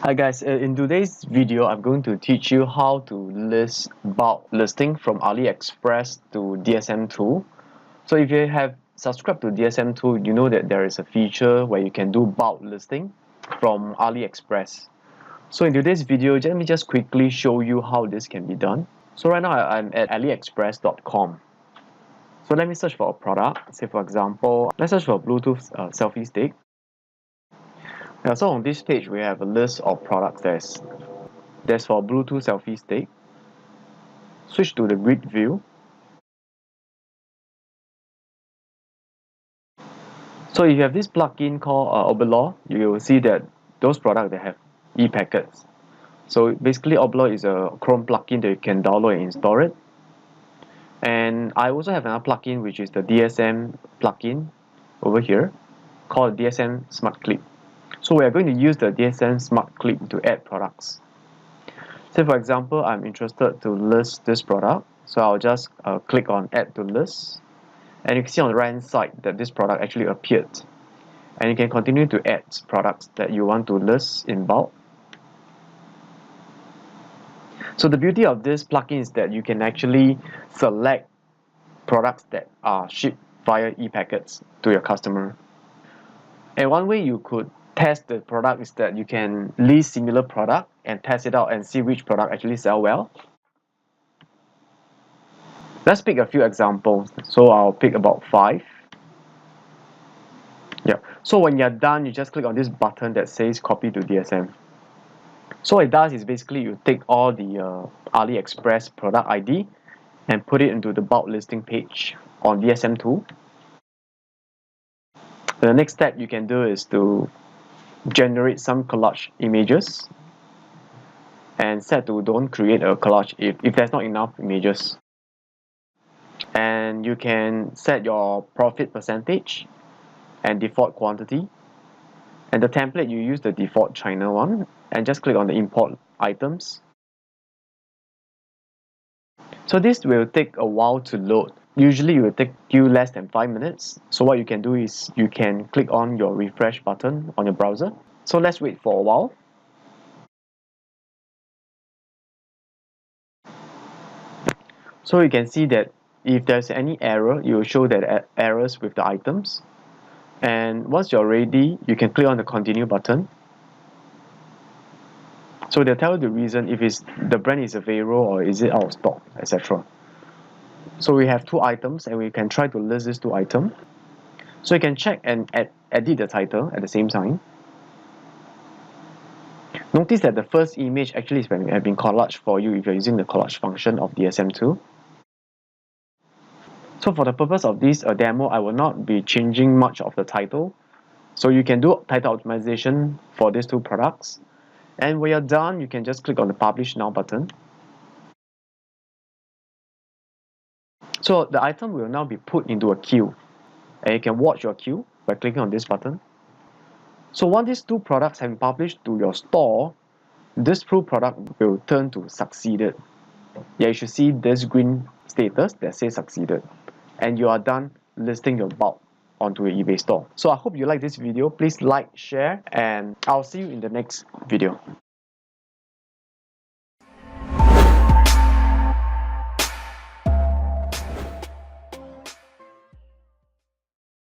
Hi guys, in today's video I'm going to teach you how to list bulk listing from Aliexpress to DSMTool. So if you have subscribed to DSMTool, you know that there is a feature where you can do bulk listing from Aliexpress. So in today's video, let me just quickly show you how this can be done. So right now I'm at aliexpress.com. So let me search for a product. Say for example, let's search for a Bluetooth selfie stick. Yeah, so on this page we have a list of products. There's for Bluetooth selfie stick. Switch to the grid view. So if you have this plugin called Obelor, you will see that those products that have e-packets. So basically Obelor is a Chrome plugin that you can download and install it. And I also have another plugin which is the DSM plugin over here called DSM Smart Clip. So we are going to use the DSM Smart Clip to add products. Say for example, I'm interested to list this product, so I'll just click on Add to List, and you can see on the right hand side that this product actually appeared. And you can continue to add products that you want to list in bulk. So the beauty of this plugin is that you can actually select products that are shipped via e-packets to your customer. And one way you could test the product is that you can list similar product and test it out and see which product actually sell well. Let's pick a few examples. So I'll pick about 5. Yeah. So when you're done, you just click on this button that says copy to DSM. So what it does is basically you take all the AliExpress product ID and put it into the bulk listing page on DSMTool. The next step you can do is to generate some collage images and set to don't create a collage if there's not enough images. And you can set your profit percentage and default quantity. And the template, you use the default China one and just click on the import items. So this will take a while to load. Usually it will take you less than 5 minutes. So what you can do is you can click on your refresh button on your browser. So let's wait for a while. So you can see that if there's any error, it will show that errors with the items. And once you're ready, you can click on the continue button. So they'll tell you the reason, if it's the brand is available or is it out of stock, etc. So we have 2 items and we can try to list these 2 items. So you can check and edit the title at the same time. Notice that the first image actually is when it has been collaged for you if you're using the collage function of DSMTool. So for the purpose of this demo, I will not be changing much of the title. So you can do title optimization for these 2 products. And when you're done, you can just click on the Publish Now button. So the item will now be put into a queue. And you can watch your queue by clicking on this button. So once these 2 products have been published to your store, this 2 product will turn to succeeded. Yeah, you should see this green status that says succeeded. And you are done listing your bulk onto your eBay store. So I hope you like this video. Please like, share, and I'll see you in the next video.